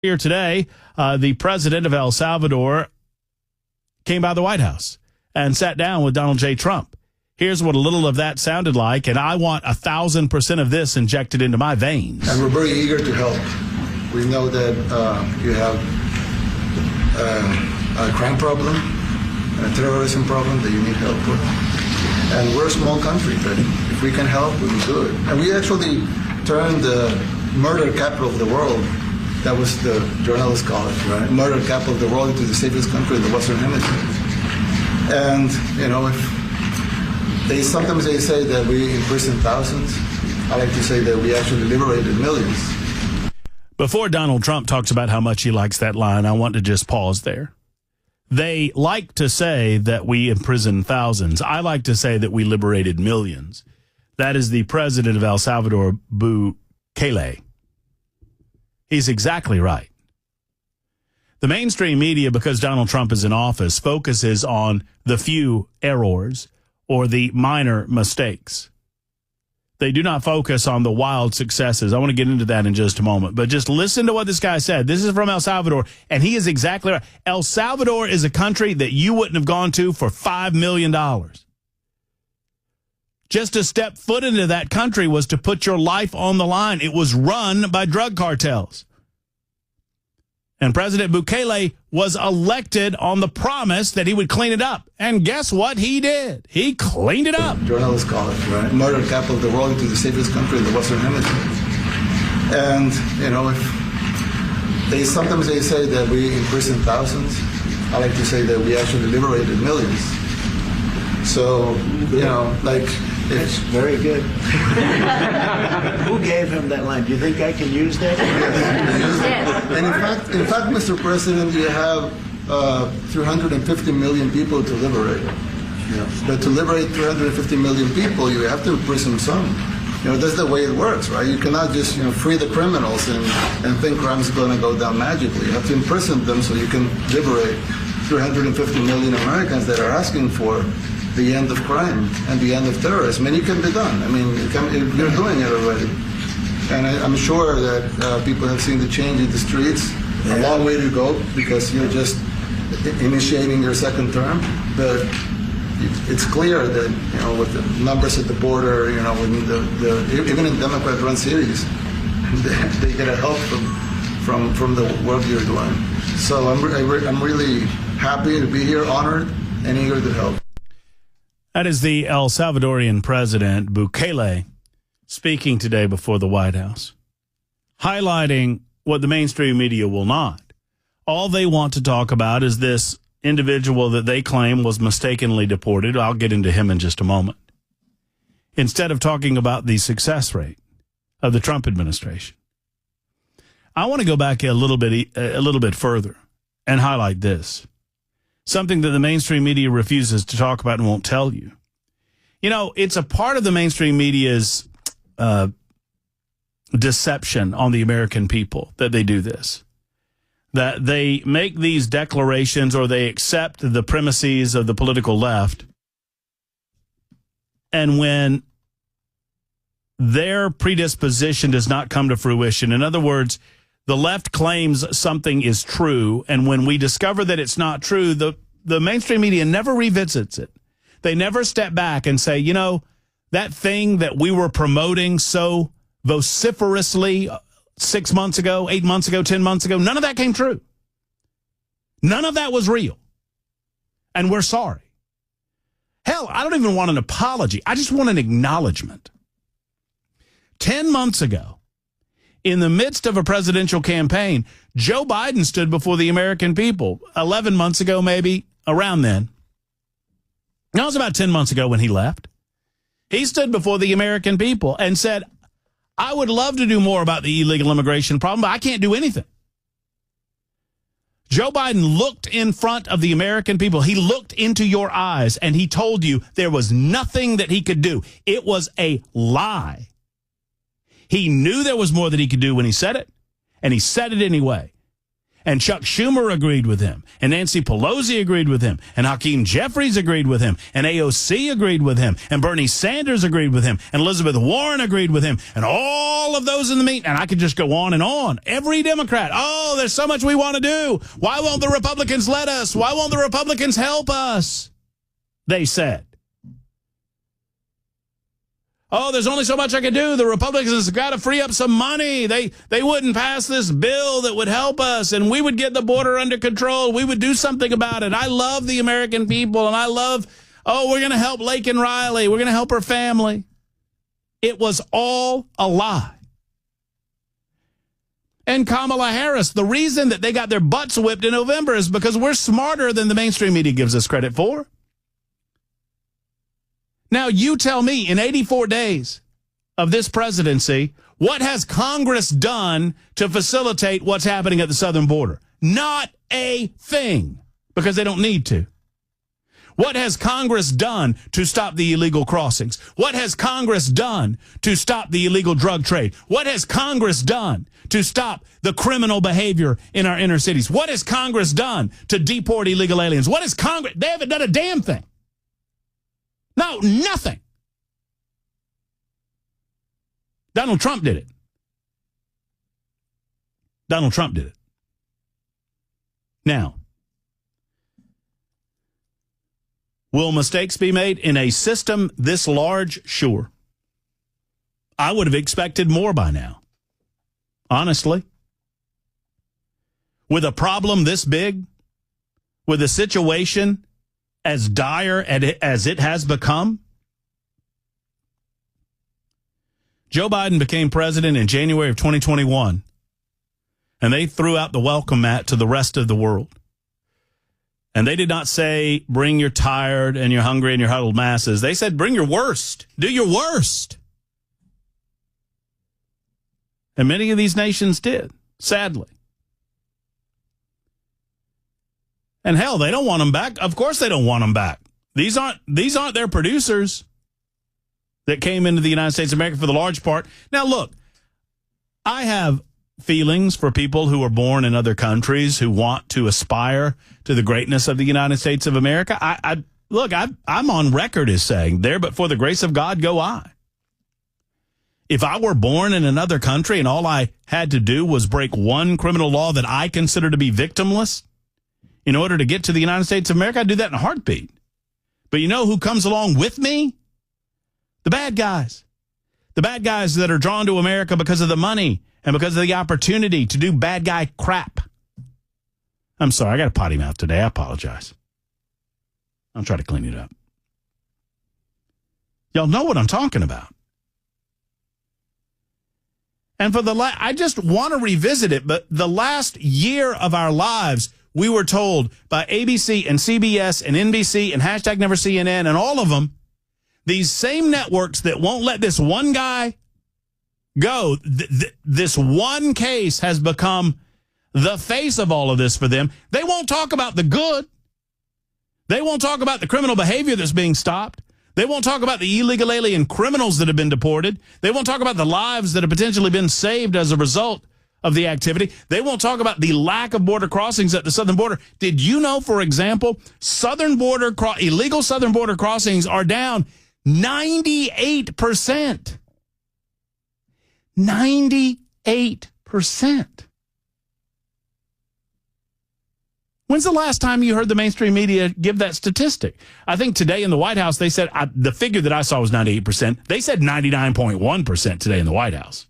Here today, the president of El Salvador came by the White House and sat down with Donald J. Trump. Here's what a little of that sounded like, and I want 1,000% of this injected into my veins. And we're very eager to help. We know that you have a crime problem, a terrorism problem that you need help with. And we're a small country, but if we can help, we will do it. And we actually turned the murder capital of the world, that was the journalists call it, right? Murder capital of the world, into the safest country in the Western Hemisphere. And, you know, sometimes they say that we imprison thousands. I like to say that we actually liberated millions. Before Donald Trump talks about how much he likes that line, I want to just pause there. They like to say that we imprisoned thousands. I like to say that we liberated millions. That is the president of El Salvador, Bukele. He's exactly right. The mainstream media, because Donald Trump is in office, focuses on the few errors or the minor mistakes. They do not focus on the wild successes. I want to get into that in just a moment. But just listen to what this guy said. This is from El Salvador, and he is exactly right. El Salvador is a country that you wouldn't have gone to for $5 million. Just to step foot into that country was to put your life on the line. It was run by drug cartels. And President Bukele was elected on the promise that he would clean it up. And guess what he did? He cleaned it up. Journalists call it, right? Murder capital of the world, into the safest country in the Western Hemisphere. And, you know, sometimes they say that we imprison thousands. I like to say that we actually liberated millions. So, you know, like... It's very good. Who gave him that line? Do you think I can use that? And in fact, Mr. President, you have 350 million people to liberate. Yeah. But to liberate 350 million people, you have to imprison some. You know, that's the way it works, right? You cannot just, you know, free the criminals and think crime is going to go down magically. You have to imprison them so you can liberate 350 million Americans that are asking for the end of crime and the end of terrorism. And it can be done. I mean, you're doing it already. And I'm sure that people have seen the change in the streets. A long way to go because you're just initiating your second term. But it's clear that, you know, with the numbers at the border, you know, even in Democrat-run cities, they get a help from the work you're doing. So I'm really happy to be here, honored, and eager to help. That is the El Salvadorian president, Bukele, speaking today before the White House, highlighting what the mainstream media will not. All they want to talk about is this individual that they claim was mistakenly deported. I'll get into him in just a moment. Instead of talking about the success rate of the Trump administration. I want to go back a little bit further and highlight this. Something that the mainstream media refuses to talk about and won't tell you. You know, it's a part of the mainstream media's deception on the American people that they do this. That they make these declarations or they accept the premises of the political left. And when their predisposition does not come to fruition, in other words, the left claims something is true, and when we discover that it's not true, the mainstream media never revisits it. They never step back and say, you know, that thing that we were promoting so vociferously 6 months ago, 8 months ago, 10 months ago, none of that came true. None of that was real. And we're sorry. Hell, I don't even want an apology. I just want an acknowledgement. 10 months ago, in the midst of a presidential campaign, Joe Biden stood before the American people 11 months ago, maybe around then. That was about 10 months ago when he left. He stood before the American people and said, I would love to do more about the illegal immigration problem, but I can't do anything. Joe Biden looked in front of the American people. He looked into your eyes and he told you there was nothing that he could do. It was a lie. He knew there was more that he could do when he said it, and he said it anyway. And Chuck Schumer agreed with him. And Nancy Pelosi agreed with him. And Hakeem Jeffries agreed with him. And AOC agreed with him. And Bernie Sanders agreed with him. And Elizabeth Warren agreed with him. And all of those in the meeting. And I could just go on and on. Every Democrat. Oh, there's so much we want to do. Why won't the Republicans let us? Why won't the Republicans help us? They said. Oh, there's only so much I can do. The Republicans have got to free up some money. They wouldn't pass this bill that would help us, and we would get the border under control. We would do something about it. I love the American people, and I love, we're going to help Laken Riley. We're going to help her family. It was all a lie. And Kamala Harris, the reason that they got their butts whipped in November is because we're smarter than the mainstream media gives us credit for. Now, you tell me, in 84 days of this presidency, what has Congress done to facilitate what's happening at the southern border? Not a thing, because they don't need to. What has Congress done to stop the illegal crossings? What has Congress done to stop the illegal drug trade? What has Congress done to stop the criminal behavior in our inner cities? What has Congress done to deport illegal aliens? What has Congress? They haven't done a damn thing. No, nothing. Donald Trump did it. Donald Trump did it. Now, will mistakes be made in a system this large? Sure. I would have expected more by now. Honestly. With a problem this big, with a situation as dire as it has become. Joe Biden became president in January of 2021, and they threw out the welcome mat to the rest of the world. And they did not say, bring your tired and your hungry and your huddled masses. They said, bring your worst. Do your worst. And many of these nations did, sadly. And hell, they don't want them back. Of course they don't want them back. These aren't their producers that came into the United States of America for the large part. Now, look, I have feelings for people who are born in other countries who want to aspire to the greatness of the United States of America. I'm on record as saying, there but for the grace of God go I. If I were born in another country and all I had to do was break one criminal law that I consider to be victimless, in order to get to the United States of America, I'd do that in a heartbeat. But you know who comes along with me? The bad guys. The bad guys that are drawn to America because of the money and because of the opportunity to do bad guy crap. I'm sorry, I got a potty mouth today. I apologize. I'll try to clean it up. Y'all know what I'm talking about. And for I just want to revisit it, but the last year of our lives, we were told by ABC and CBS and NBC and #NeverCNN and all of them, these same networks that won't let this one guy go, this one case has become the face of all of this for them. They won't talk about the good. They won't talk about the criminal behavior that's being stopped. They won't talk about the illegal alien criminals that have been deported. They won't talk about the lives that have potentially been saved as a result of the activity. They won't talk about the lack of border crossings at the southern border. Did you know, for example, illegal southern border crossings are down 98%? 98%. When's the last time you heard the mainstream media give that statistic? I think today in the White House, they said, the figure that I saw was 98%. They said 99.1% today in the White House.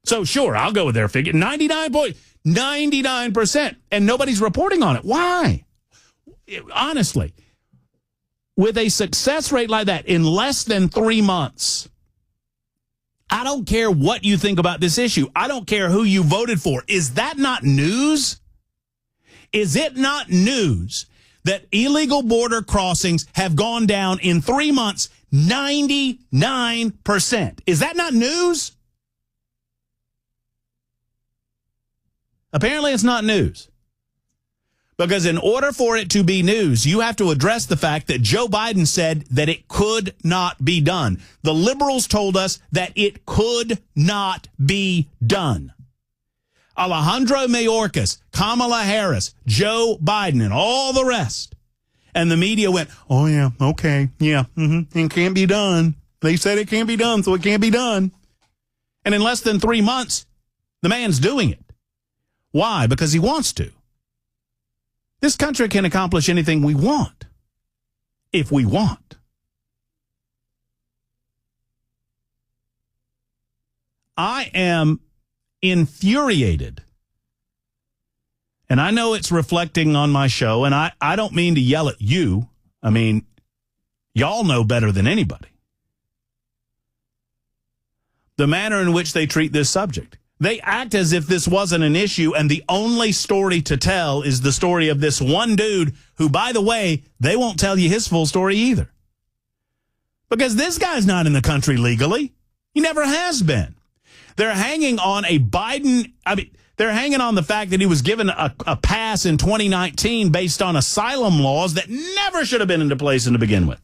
So sure, I'll go with their figure. 99%. And nobody's reporting on it. Why? Honestly, with a success rate like that in less than 3 months, I don't care what you think about this issue. I don't care who you voted for. Is that not news? Is it not news that illegal border crossings have gone down in 3 months 99%? Is that not news? Apparently it's not news. Because in order for it to be news, you have to address the fact that Joe Biden said that it could not be done. The liberals told us that it could not be done. Alejandro Mayorkas Kamala Harris, Joe Biden, and all the rest. And the media went, oh, yeah, okay, yeah, it can't be done. They said it can't be done, so it can't be done. And in less than 3 months, the man's doing it. Why? Because he wants to. This country can accomplish anything we want, if we want. I am infuriated. And I know it's reflecting on my show, and I don't mean to yell at you. I mean, y'all know better than anybody. The manner in which they treat this subject. They act as if this wasn't an issue, and the only story to tell is the story of this one dude who, by the way, they won't tell you his full story either. Because this guy's not in the country legally. He never has been. They're hanging on they're hanging on the fact that he was given a pass in 2019 based on asylum laws that never should have been into place to begin with.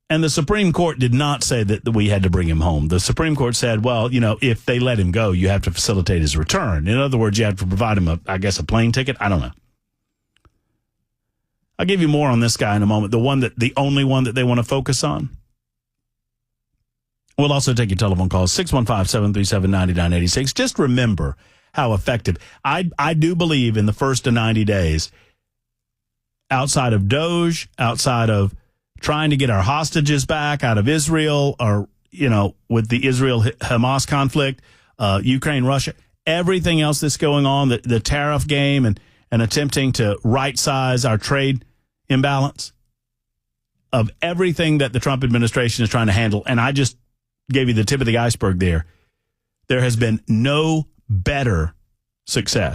And the Supreme Court did not say that we had to bring him home. The Supreme Court said, well, if they let him go, you have to facilitate his return. In other words, you have to provide him, a plane ticket. I don't know. I'll give you more on this guy in a moment. The only one that they want to focus on. We'll also take your telephone calls, 615-737-9986. Just remember how effective. I do believe in the first of 90 days, outside of Doge, outside of trying to get our hostages back out of Israel, or, with the Israel-Hamas conflict, Ukraine, Russia, everything else that's going on, the tariff game and attempting to right-size our trade imbalance, of everything that the Trump administration is trying to handle. And I just gave you the tip of the iceberg there. There has been no better success